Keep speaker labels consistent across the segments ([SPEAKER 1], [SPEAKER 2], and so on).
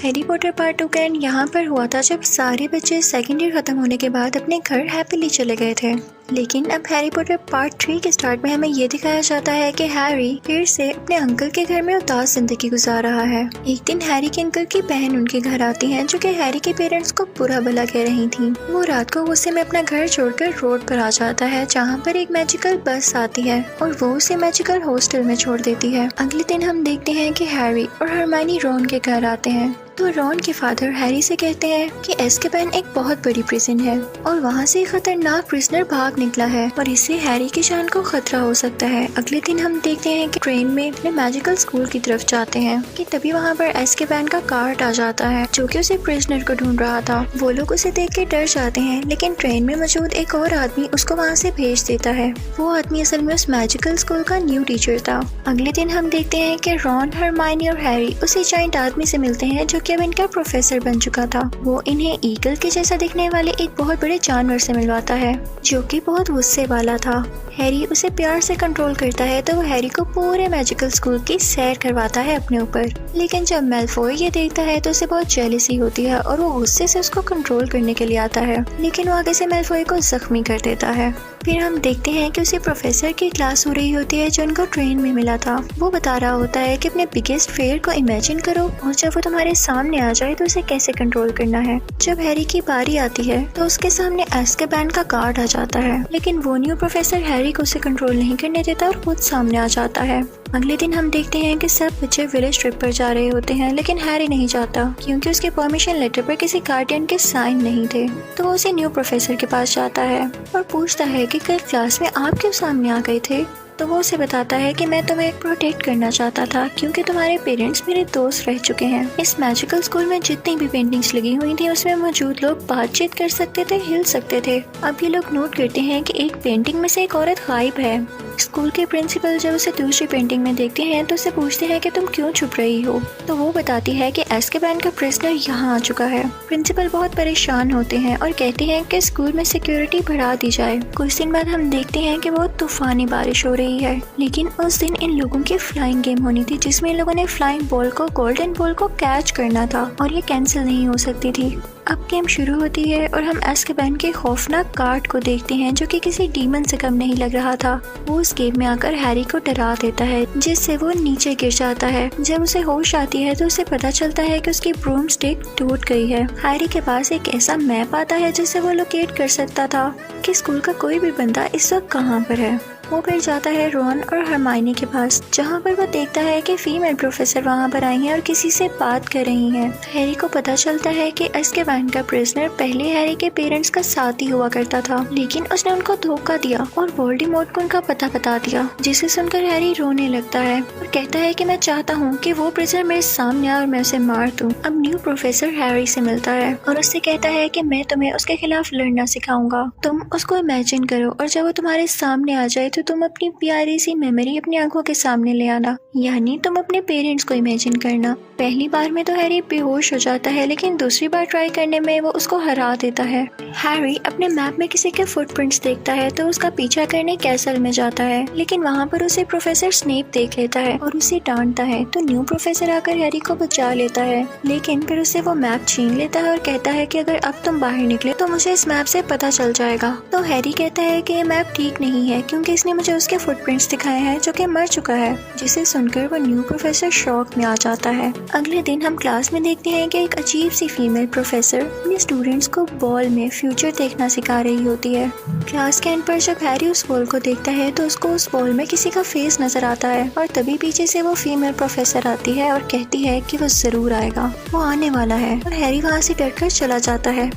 [SPEAKER 1] Harry Potter part 2 का and यहाँ पर हुआ था जब सारे बच्चे सेकेंड ईयर खत्म होने के बाद अपने घर हैप्पीली चले गए थे। लेकिन अब हैरी पॉटर पार्ट 3 के स्टार्ट में हमें ये दिखाया जाता है कि हैरी फिर से अपने अंकल के घर में उदास जिंदगी गुजार रहा है। एक दिन हैरी के अंकल की बहन उनके घर आती है जो कि हैरी के पेरेंट्स को बुरा भला कह रही थी। वो रात को गुस्से में अपना घर छोड़कर रोड पर आ जाता है जहाँ पर एक मैजिकल बस आती है और वो उसे मैजिकल हॉस्टल में छोड़ देती है। अगले दिन हम देखते हैं कि हैरी और हरमाइनी रॉन के घर आते हैं तो रॉन के फादर हैरी से कहते हैं कि एज़्काबान एक बहुत बड़ी प्रिजन है और वहाँ से एक खतरनाक प्रिजनर भाग निकला है और इससे हैरी की जान को खतरा हो सकता है। अगले दिन हम देखते हैं कि ट्रेन में अपने मैजिकल स्कूल की तरफ जाते हैं कि तभी वहाँ पर एज़्काबान का गार्ड आ जाता है जो कि उसे प्रिजनर को ढूंढ रहा था। वो लोग उसे देख के डर जाते हैं लेकिन ट्रेन में मौजूद एक और आदमी उसको वहाँ से भेज देता है। वो आदमी असल में उस मैजिकल स्कूल का न्यू टीचर था। अगले दिन हम देखते हैं कि रॉन, हरमाइनी और हैरी उसी जायंट आदमी से मिलते हैं जो कि अब इनका प्रोफेसर बन चुका था। वो इन्हें ईगल के जैसा दिखने वाले एक बहुत बड़े जानवर से मिलवाता है जो कि बहुत गुस्से वाला था। हैरी उसे प्यार से कंट्रोल करता है तो वो हैरी को पूरे मैजिकल स्कूल की सैर करवाता है अपने ऊपर। लेकिन जब मैलफॉय ये देखता है तो उसे बहुत जेलसी होती है और वो गुस्से से उसको कंट्रोल करने के लिए आता है लेकिन वो आगे से मैलफॉय को जख्मी कर देता है। फिर हम देखते हैं कि उसे प्रोफेसर की क्लास हो रही होती है जो उनको ट्रेन में मिला था। वो बता रहा होता है कि अपने बिगेस्ट फेयर को इमेजिन करो और जब वो तुम्हारे सामने आ जाए तो उसे कैसे कंट्रोल करना है। जब हैरी की बारी आती है तो उसके सामने एज़्काबान का गार्ड आ जाता है लेकिन वो न्यू प्रोफेसर हैरी को उसे कंट्रोल नहीं करने देता और खुद सामने आ जाता है। अगले दिन हम देखते हैं कि सब बच्चे विलेज ट्रिप पर जा रहे होते हैं लेकिन हैरी नहीं जाता क्योंकि उसके परमिशन लेटर पर किसी गार्डियन के साइन नहीं थे। तो वो उसे न्यू प्रोफेसर के पास जाता है और पूछता है कि कल क्लास में आप क्यों सामने आ गए थे। तो वो उसे बताता है कि मैं तुम्हें प्रोटेक्ट करना चाहता था क्योंकि तुम्हारे पेरेंट्स मेरे दोस्त रह चुके हैं। इस मैजिकल स्कूल में जितनी भी पेंटिंग्स लगी हुई थी उसमें मौजूद लोग बातचीत कर सकते थे, हिल सकते थे। अब ये लोग नोट करते हैं कि एक पेंटिंग में से एक औरत गायब है। स्कूल के प्रिंसिपल जब उसे दूसरी पेंटिंग में देखते हैं तो उसे पूछते हैं कि तुम क्यों छुप रही हो। तो वो बताती है कि एज़्काबान का प्रिजनर यहाँ आ चुका है। प्रिंसिपल बहुत परेशान होते हैं और कहते हैं कि स्कूल में सिक्योरिटी बढ़ा दी जाए। कुछ दिन बाद हम देखते हैं कि बहुत तूफानी बारिश हो रही है लेकिन उस दिन इन लोगों की फ्लाइंग गेम होनी थी जिसमें इन लोगों ने फ्लाइंग बॉल को, गोल्डन बॉल को कैच करना था और ये कैंसिल नहीं हो सकती थी। अब गेम शुरू होती है और हम एज़्काबान के खौफनाक गार्ड को देखते हैं जो कि किसी डीमन से कम नहीं लग रहा था। वो उस गेम में आकर हैरी को डरा देता है जिससे वो नीचे गिर जाता है। जब उसे होश आती है तो उसे पता चलता है कि उसकी ब्रूम स्टिक टूट गई है। हैरी के पास एक ऐसा मैप आता है जिससे वो लोकेट कर सकता था कि स्कूल का कोई भी बंदा इस वक्त कहाँ पर है। वो फिर जाता है रॉन और हरमाइनी के पास जहाँ पर वो देखता है कि फीमेल प्रोफेसर वहाँ पर आई हैं और किसी से बात कर रही हैं। हैरी को पता चलता है कि एज़्काबान का प्रिजनर पहले हैरी के पेरेंट्स का साथी हुआ करता था लेकिन उसने उनको धोखा दिया और वोल्डेमॉर्ट को उनका पता बता दिया जिसे सुनकर हैरी रोने लगता है और कहता है कि मैं चाहता हूँ कि वो प्रिजनर मेरे सामने आए और मैं उसे मार दूँ। अब न्यू प्रोफेसर हैरी से मिलता है और उससे कहता है कि मैं तुम्हें उसके खिलाफ लड़ना सिखाऊंगा। तुम उसको इमेजिन करो और जब वो तुम्हारे सामने आ जाए तो तुम अपनी प्यारी सी मेमोरी अपनी आंखों के सामने ले आना, यानी तुम अपने पेरेंट्स को इमेजिन करना। पहली बार में तो हैरी बेहोश हो जाता है लेकिन दूसरी बार ट्राई करने में वो उसको हरा देता है। हैरी अपने मैप में किसी के फुटप्रिंट्स देखता है तो उसका पीछा करने कैसल में जाता है लेकिन वहाँ पर उसे प्रोफेसर स्नेप देख लेता है और उसे डांटता है। तो न्यू प्रोफेसर आकर हैरी को बचा लेता है लेकिन फिर उसे वो मैप छीन लेता है और कहता है कि अगर अब तुम बाहर निकले तो मुझे इस मैप से पता चल जाएगा। तो हैरी कहता है कि ये मैप ठीक नहीं है क्योंकि इसने मुझे उसके फुटप्रिंट्स दिखाए हैं जो कि मर चुका है, जिसे सुनकर वो न्यू प्रोफेसर शॉक में आ जाता है। अगले दिन हम क्लास में देखते हैं कि एक अजीब सी फीमेल प्रोफेसर अपने स्टूडेंट्स को बॉल में फ्यूचर देखना सिखा रही होती है। क्लास के एंड पर जब हैरी उस बॉल को देखता है तो उसको उस बॉल में किसी का फेस नजर आता है और तभी पीछे से वो फीमेल प्रोफेसर आती है और कहती है कि वो जरूर आएगा, वो आने वाला है और हैरी वहाँ से डरकर चला जाता है।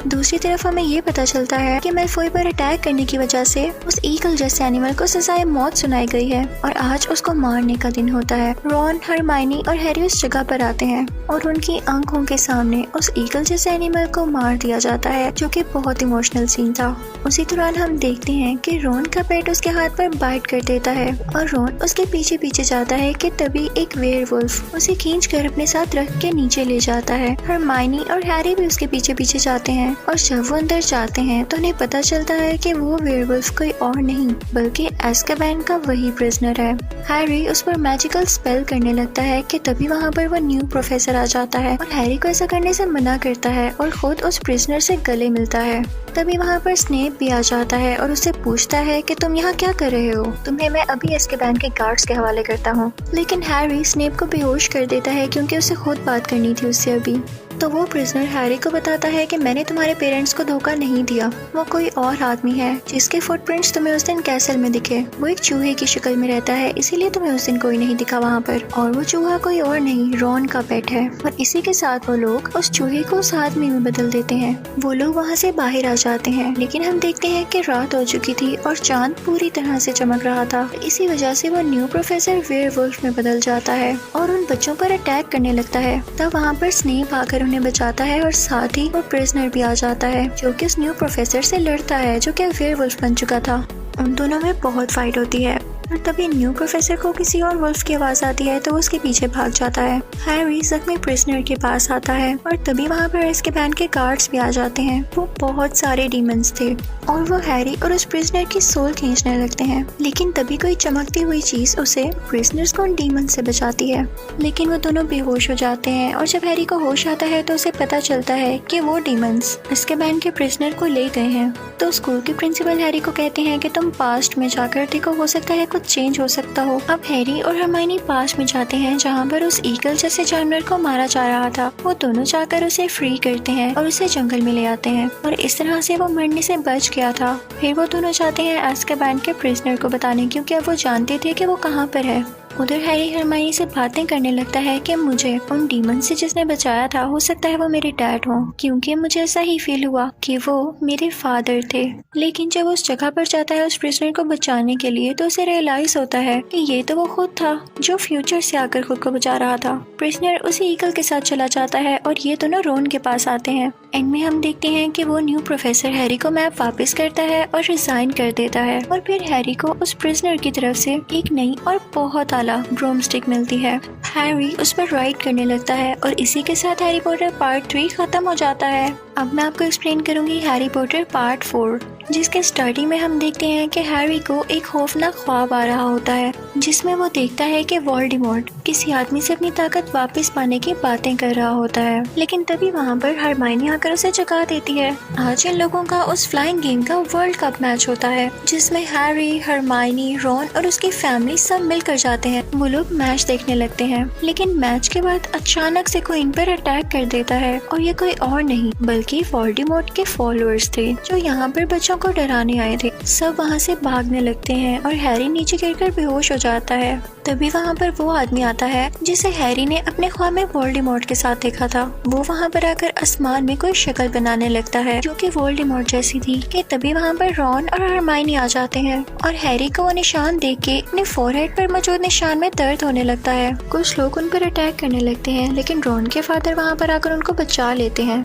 [SPEAKER 1] दूसरी तरफ हमें ये पता चलता है कि मैलफॉय पर अटैक करने की वजह से उस ईगल जैसे एनिमल को सजाए मौत सुनाई गई है और आज उसको मारने का दिन होता है। रॉन, हरमाइनी और हैरी उस जगह पर आते हैं और उनकी आंखों के सामने उस ईगल जैसे एनिमल को मार दिया जाता है जो कि बहुत इमोशनल सीन था। उसी दौरान हम देखते हैं कि रॉन का पेट उसके हाथ पर बाइट कर देता है और रॉन उसके पीछे पीछे जाता है कि तभी एक वेयरवुल्फ उसे खींच कर अपने साथ रख के नीचे ले जाता है। हरमाइनी और हैरी भी उसके पीछे पीछे जाते हैं हैं और जब वो अंदर जाते हैं तो उन्हें पता चलता है कि वो वेयरवुल्फ कोई और नहीं बल्कि एज़्काबान का वही प्रिजनर है। हैरी उस पर मैजिकल स्पेल करने लगता है कि तभी वहाँ पर वो न्यू प्रोफेसर आ जाता है और हैरी को ऐसा करने से मना करता है और खुद उस प्रिजनर से गले मिलता है। तभी वहाँ पर स्नेप भी आ जाता है और उससे पूछता है कि तुम यहाँ क्या कर रहे हो, तुम्हें मैं अभी एज़्काबान के गार्ड्स के हवाले करता हूँ। लेकिन हैरी स्नेप को बेहोश कर देता है क्योंकि उसे खुद बात करनी थी उससे अभी। तो वो प्रिजनर हैरी को बताता है कि मैंने तुम्हारे पेरेंट्स को धोखा नहीं दिया, वो कोई और आदमी है जिसके फुटप्रिंट्स तुम्हें उस दिन कैसल में दिखे। वो एक चूहे की शक्ल में रहता है, इसीलिए तुम्हें उस दिन कोई नहीं दिखा वहाँ पर, और वो चूहा कोई और नहीं रॉन का पेट है। और इसी के साथ वो लोग उस चूहे को उस आदमी में बदल देते हैं। वो लोग वहाँ से बाहर आ जाते हैं, लेकिन हम देखते हैं कि रात हो चुकी थी और चांद पूरी तरह से चमक रहा था। इसी वजह से वो न्यू प्रोफेसर वेयरवुल्फ में बदल जाता है और उन बच्चों पर अटैक करने लगता है। तब वहाँ पर स्नेप आकर उन्हें बचाता है और साथ ही वो प्रिजनर भी आ जाता है जो कि उस न्यू प्रोफेसर से लड़ता है जो कि वेयरवुल्फ बन चुका था। उन दोनों में बहुत फाइट होती है और तभी न्यू प्रोफेसर को किसी और वुल्फ की आवाज आती है तो वो उसके पीछे भाग जाता है। हैरी जख्मी प्रिजनर के पास आता है और तभी वहाँ पर एज़्काबान के गार्ड्स भी आ जाते हैं। वो बहुत सारे डीमंस थे और वो हैरी और उस प्रिजनर की सोल खींचने लगते हैं, लेकिन तभी कोई चमकती हुई चीज उसे प्रिजनर्स को उन डीमन से बचाती है। लेकिन वो दोनों बेहोश हो जाते हैं और जब हैरी को होश आता है तो उसे पता चलता है कि वो डीमंस एज़्काबान के प्रिजनर को ले गए हैं। तो स्कूल के प्रिंसिपल हैरी को कहते हैं कि तुम पास्ट में जाकर देखो, हो सकता है कुछ चेंज हो सकता हो। अब हैरी और हरमाइनी पास्ट में जाते हैं जहाँ पर उस ईगल जैसे जानवर को मारा जा रहा था। वो दोनों जाकर उसे फ्री करते हैं और उसे जंगल में ले आते हैं और इस तरह से वो मरने से बच गया था। फिर वो दोनों जाते हैं एज़्काबान के प्रिजनर को बताने, क्योंकि अब वो जानते थे कि वो कहाँ पर है। उधर हैरी हरमाइनी से बातें करने लगता है कि मुझे उन डीमन से जिसने बचाया था हो सकता है वो मेरे डैड हो, क्योंकि मुझे ऐसा ही फील हुआ कि वो मेरे फादर थे। लेकिन जब उस जगह पर जाता है उस प्रिजनर को बचाने के लिए तो उसे रियलाइज होता है कि ये तो वो खुद था जो फ्यूचर से आकर खुद को बचा रहा था। प्रिजनर उसी ईगल के साथ चला जाता है और ये दोनों रोन के पास आते हैं। एंड में हम देखते हैं कि वो न्यू प्रोफेसर हैरी को मैप वापस करता है और रिजाइन कर देता है और फिर हैरी को उस प्रिजनर की तरफ से एक नई और बहुत ब्रूमस्टिक मिलती है। हैरी उस पर राइड करने लगता है और इसी के साथ हैरी पॉटर पार्ट 3 खत्म हो जाता है। अब मैं आपको एक्सप्लेन करूंगी हैरी पॉटर पार्ट 4, जिसके स्टार्टिंग में हम देखते हैं कि हैरी को एक खौफनाक ख्वाब आ रहा होता है जिसमें वो देखता है कि वोल्डेमॉर्ट किसी आदमी से अपनी ताकत वापस पाने की बातें कर रहा होता है। लेकिन तभी वहाँ पर हरमाइनी आकर उसे जगा देती है। आज इन लोगों का उस फ्लाइंग गेम का वर्ल्ड कप मैच होता है जिसमें हैरी, हरमाइनी, रॉन और उसकी फैमिली सब मिलकर जाते हैं। वो लोग मैच देखने लगते हैं, लेकिन मैच के बाद अचानक से कोई इन पर अटैक कर देता है और ये कोई और नहीं बल्कि वोल्डेमॉर्ट के फॉलोअर्स थे जो यहाँ पर बच्चों को डराने आए थे। सब वहाँ से भागने लगते हैं और हैरी नीचे गिरकर बेहोश हो जाता है। तभी वहाँ पर वो आदमी आता है जिसे हैरी ने अपने ख्वाब में वोल्डेमॉर्ट के साथ देखा था। वो वहाँ पर आकर आसमान में कोई शक्ल बनाने लगता है जो कि वोल्डेमॉर्ट जैसी थी। कि तभी वहाँ पर रॉन और हरमाइनी आ जाते हैं और हैरी को वो निशान देख के अपने फोरहेड पर मौजूद निशान में दर्द होने लगता है। कुछ लोग उन पर अटैक करने लगते हैं, लेकिन रॉन के फादर वहाँ पर आकर उनको बचा लेते हैं।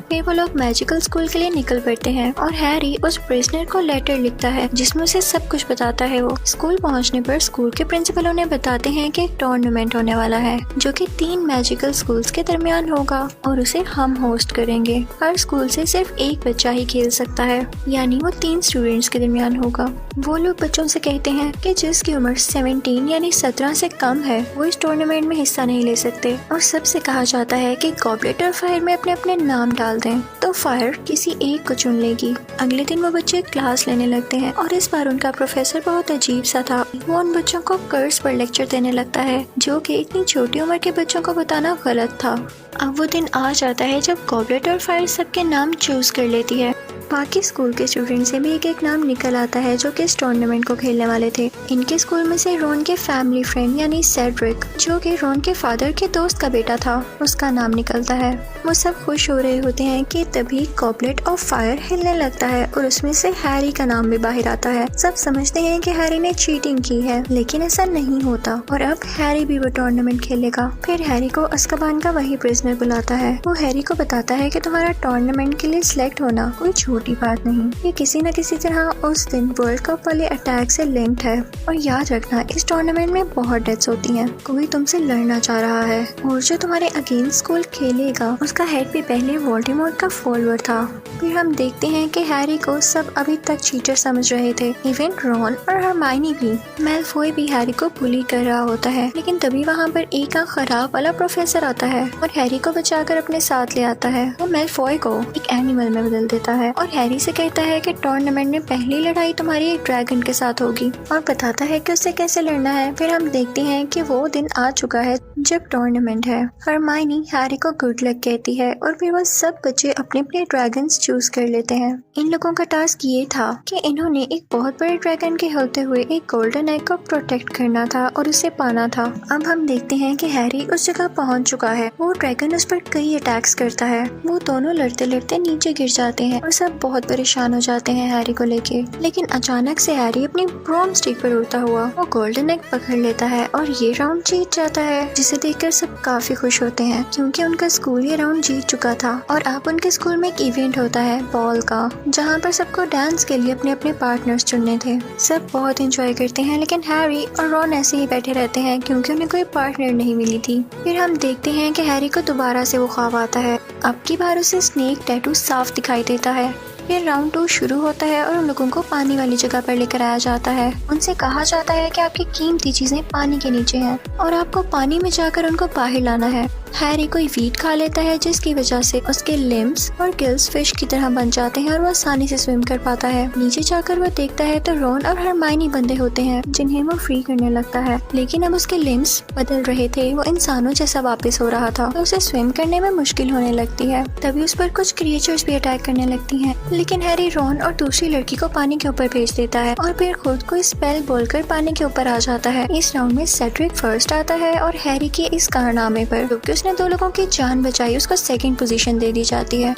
[SPEAKER 1] फिर वो लोग मैजिकल स्कूल के लिए निकल पड़ते हैं और हैरी उस प्रिजनर को लेटर लिखता है जिसमें उसे सब कुछ बताता है। वो स्कूल पहुंचने पर स्कूल के प्रिंसिपल उन्हें बताते हैं कि एक टूर्नामेंट होने वाला है जो कि 3 मैजिकल स्कूल्स के दरमियान होगा और उसे हम होस्ट करेंगे। हर स्कूल से सिर्फ एक बच्चा ही खेल सकता है, यानी वो 3 स्टूडेंट्स के दरमियान होगा। वो लोग बच्चों से कहते हैं कि जिसकी उम्र 17 यानी 17 से कम है वो इस टूर्नामेंट में हिस्सा नहीं ले सकते और सबसे कहा जाता है कि गॉबलेट और फायर में अपने अपने नाम डाल दें तो फायर किसी एक को चुन लेगी। अगले दिन वो बच्चे क्लास लेने लगते हैं और इस बार उनका प्रोफेसर बहुत अजीब सा था। वो उन बच्चों को कर्स पर लेक्चर देने लगता है जो कि इतनी छोटी उम्र के बच्चों को बताना गलत था। अब वो दिन आ जाता है जब गॉबलेट और फायर सबके नाम चूज कर लेती है। बाकी स्कूल के स्टूडेंट से भी एक एक नाम निकल आता है जो कि इस टूर्नामेंट को खेलने वाले थे। इनके स्कूल में से रॉन के फैमिली फ्रेंड यानी सेड्रिक, जो कि रॉन के फादर के दोस्त का बेटा था, उसका नाम निकलता है। वो सब खुश हो रहे होते हैं कि तभी गॉबलेट ऑफ फायर हिलने लगता है और उसमें से हैरी का नाम भी बाहर आता है। सब समझते हैं कि हैरी ने चीटिंग की है, लेकिन ऐसा नहीं होता और अब हैरी भी वो टूर्नामेंट खेलेगा। फिर हैरी को अज़्काबान का वही प्रिजनर बुलाता है। वो हैरी को बताता है कि तुम्हारा टूर्नामेंट के लिए सिलेक्ट होना कोई छोटी बात नहीं, ये किसी न किसी तरह उस दिन वर्ल्ड कप वाले अटैक से लिंक्ड है। और याद रखना, इस टूर्नामेंट में बहुत डेथ्स होती हैं। कोई तुमसे लड़ना चाह रहा है और जो तुम्हारे अगेंस्ट स्कूल खेलेगा उसका हेड भी पहले वोल्डेमॉर्ट का फॉलोअर था। फिर हम देखते हैं कि हैरी को सब अभी तक चीटर समझ रहे थे, इवन रॉन और हरमाइनी भी। मैलफॉय भी हैरी को बुली कर रहा होता है, लेकिन तभी वहाँ पर एक खराब वाला प्रोफेसर आता है और हैरी को बचाकर अपने साथ ले आता है। वो मैलफॉय को एक एनिमल में बदल देता है और हैरी से कहता है कि टूर्नामेंट में पहली लड़ाई तुम्हारी एक ड्रैगन के साथ होगी और बताता है कि उससे कैसे लड़ना है। फिर हम देखते हैं कि वो दिन आ चुका है जब टूर्नामेंट है। हरमाइनी हैरी को गुड लक कहती है और फिर वो सब बच्चे अपने अपने ड्रैगन्स चूज कर लेते हैं। इन लोगों का टास्क ये था कि इन्होंने एक बहुत बड़े ड्रैगन के होते हुए एक गोल्डन एग को प्रोटेक्ट करना था और उसे पाना था। अब हम देखते हैं कि हैरी उस जगह पहुंच चुका है। वो ड्रैगन उस पर कई अटैक्स करता है। वो दोनों लड़ते लड़ते नीचे गिर जाते हैं और सब बहुत परेशान हो जाते हैं हैरी को लेके। लेकिन अचानक से हैरी अपनी ब्रूम स्टिक पर उड़ता हुआ वो गोल्डन एग पकड़ लेता है और ये राउंड जीत जाता है, जिसे देखकर सब काफी खुश होते हैं क्योंकि उनका स्कूल ये राउंड जीत चुका था। और अब उनके स्कूल में एक इवेंट होता है बॉल का, जहाँ पर सबको डांस के लिए अपने अपने पार्टनर्स चुनने थे। सब बहुत एंजॉय करते हैं, लेकिन हैरी और रॉन ऐसे ही बैठे रहते हैं क्योंकि उन्हें कोई पार्टनर नहीं मिली थी। फिर हम देखते हैं कि हैरी को दोबारा से वो ख्वाब आता है। अब की बार उसे स्नेक टैटू साफ दिखाई देता है। फिर राउंड 2 शुरू होता है और उन लोगों को पानी वाली जगह पर लेकर आया जाता है। उनसे कहा जाता है कि आपकी कीमती चीजें पानी के नीचे हैं और आपको पानी में जाकर उनको बाहर लाना है। हैरी कोई वीट खा लेता है जिसकी वजह से उसके लिम्स और गिल्स फिश की तरह बन जाते हैं और वो आसानी से स्विम कर पाता है। नीचे जाकर वो देखता है तो रॉन और हरमाइनी बंदे होते हैं जिन्हें वो फ्री करने लगता है, लेकिन अब उसके लिम्स बदल रहे थे। वो इंसानों जैसा वापस हो रहा था तो उसे स्विम करने में मुश्किल होने लगती है। तभी उस पर कुछ क्रिएचर्स भी अटैक करने लगती हैं, लेकिन हैरी रॉन और दूसरी लड़की को पानी के ऊपर भेज देता है और फिर खुद को स्पेल बोलकर पानी के ऊपर आ जाता है। इस राउंड में सेड्रिक फर्स्ट आता है और हैरी के इस कारनामे पर क्योंकि उसने 2 लोगों की जान बचाई उसको सेकंड पोजीशन दे दी जाती है।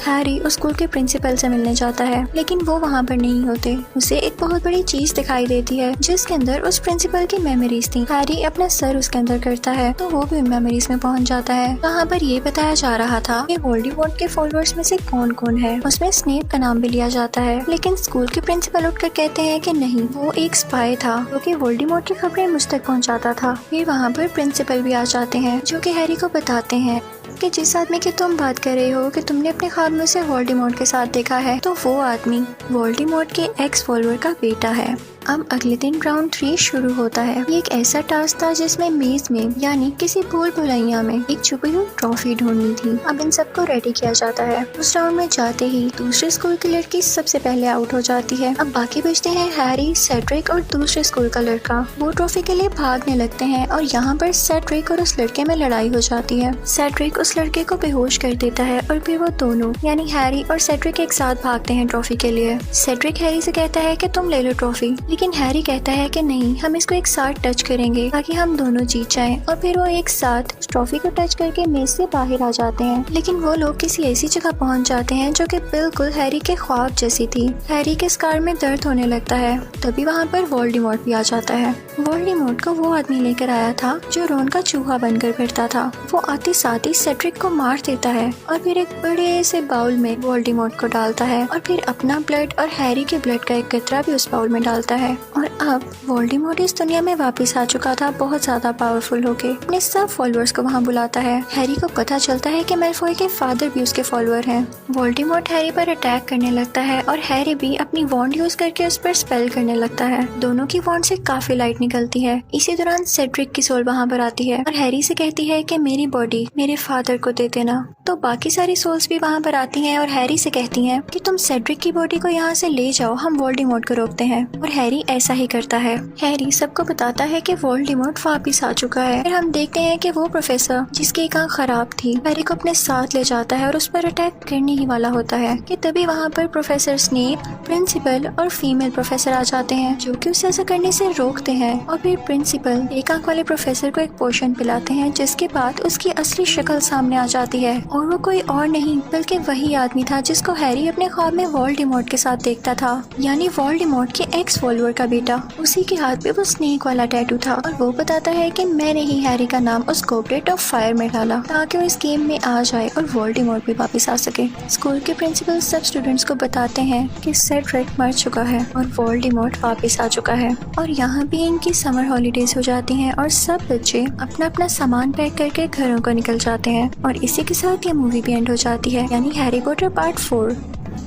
[SPEAKER 1] हैरी उस स्कूल के प्रिंसिपल से मिलने जाता है, लेकिन वो वहाँ पर नहीं होते। उसे एक बहुत बड़ी चीज दिखाई देती है जिसके अंदर उस प्रिंसिपल की मेमोरीज थी। हैरी अपना सर उसके अंदर करता है तो वो भी उन मेमोरीज में पहुँच जाता है। वहाँ पर ये बताया जा रहा था कि वोल्डेमॉर्ट के फॉलोअर्स में से कौन कौन है। उसमें स्नेप का नाम भी लिया जाता है, लेकिन स्कूल के प्रिंसिपल उठकर कहते हैं कि नहीं, वो एक स्पाई था क्योंकि वोल्डेमॉर्ट की खबरें मुझ तक पहुँचाता था। फिर वहाँ पर प्रिंसिपल भी आ जाते हैं जो कि हैरी को बताते हैं कि जिस आदमी की तुम बात कर रहे हो कि तुमने अपने ख्वाब में उसे वोल्डेमॉर्ट के साथ देखा है, तो वो आदमी वोल्डेमॉर्ट के एक्स फॉलोअर का बेटा है। अब अगले दिन राउंड 3 शुरू होता है। ये एक ऐसा टास्क था जिसमें मेज में यानी किसी भूल भुलैया में एक छुपी हुई ट्रॉफी ढूंढनी थी। अब इन सबको रेडी किया जाता है। उस राउंड में जाते ही दूसरे स्कूल की लड़की सबसे पहले आउट हो जाती है। अब बाकी बचते हैं हैरी, सेड्रिक और दूसरे स्कूल का लड़का। वो ट्रॉफी के लिए भागने लगते हैं और यहाँ पर सेड्रिक और उस लड़के में लड़ाई हो जाती है। सेड्रिक उस लड़के को बेहोश कर देता है और फिर वो दोनों यानी हैरी और सेड्रिक एक साथ भागते हैं ट्रॉफी के लिए। सेड्रिक हैरी से कहता है कि तुम ले लो ट्रॉफी, लेकिन हैरी कहता है कि नहीं, हम इसको एक साथ टच करेंगे ताकि हम दोनों जीत जाएं। और फिर वो एक साथ ट्रॉफी को टच करके मेज से बाहर आ जाते हैं, लेकिन वो लोग किसी ऐसी जगह पहुंच जाते हैं जो कि बिल्कुल हैरी के ख्वाब जैसी थी। हैरी के स्कार में दर्द होने लगता है। तभी वहाँ पर वोल्डेमॉर्ट भी आ जाता है। वोल्डेमॉर्ट को वो आदमी लेकर आया था जो रॉन का चूहा बनकर फिरता था। वो आते साथ ही सेड्रिक को मार देता है और फिर एक बड़े से बाउल में वोल्डेमॉर्ट को डालता है और फिर अपना ब्लड और हैरी के ब्लड का एक कतरा भी उस बाउल में डालता है। और अब वोल्डेमॉर्ट इस दुनिया में वापस आ चुका था, बहुत ज्यादा पावरफुल होके। अपने सब फॉलोअर्स को वहाँ बुलाता है। हैरी को पता चलता है कि मैलफॉय के फादर भी उसके फॉलोअर हैं। वोल्डेमॉर्ट हैरी पर अटैक करने लगता है और हैरी भी अपनी वॉन्ड यूज करके उस पर स्पेल करने लगता है। दोनों की वॉन्ड से काफी लाइट निकलती है। इसी दौरान सेड्रिक की सोल वहाँ पर आती है और हैरी से कहती है कि मेरी बॉडी मेरे फादर को दे देना। तो बाकी सारी सोल्स भी वहाँ पर आती हैं और हैरी से कहती हैं कि तुम सेड्रिक की बॉडी को यहाँ से ले जाओ, हम वोल्डेमॉर्ट को रोकते हैं। और हैरी ऐसा ही करता है। हैरी सबको बताता है कि वोल्डेमॉर्ट वापिस आ चुका है। फिर हम देखते हैं कि वो प्रोफेसर जिसकी एक आंख खराब थी हैरी को अपने साथ ले जाता है और उस पर अटैक करने ही वाला होता है कि तभी वहाँ पर प्रोफेसर स्नेप, प्रिंसिपल और फीमेल प्रोफेसर आ जाते हैं जो कि उसे ऐसा करने से रोकते हैं। है और फिर प्रिंसिपल एक आंख वाले प्रोफेसर को एक पोशन पिलाते हैं, जिसके बाद उसकी असली शक्ल सामने आ जाती है और वो कोई और नहीं बल्कि वही आदमी था जिसको हैरी अपने ख्वाब में वोल्डेमॉर्ट के साथ देखता था, यानी वोल्डेमॉर्ट के एक्स वोल्वर का बेटा। उसी के हाथ पे वो स्नेक वाला टैटू था और वो बताता है कि मैंने ही हैरी का नाम उस गोबलेट ऑफ फायर में डाला ताकि वो इस गेम में आ जाए और वोल्डेमॉर्ट भी वापस आ सके। स्कूल के प्रिंसिपल सब स्टूडेंट्स को बताते हैं कि सेड्रिक मर चुका है और वोल्डेमॉर्ट वापस आ चुका है और यहाँ भी इनकी समर हॉलीडेज हो जाती हैं और सब बच्चे अपना अपना सामान पैक करके घरों को निकल जाते हैं और इसी के साथ ये मूवी भी एंड हो जाती है, यानी Harry Potter part 4।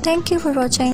[SPEAKER 1] Thank you for watching.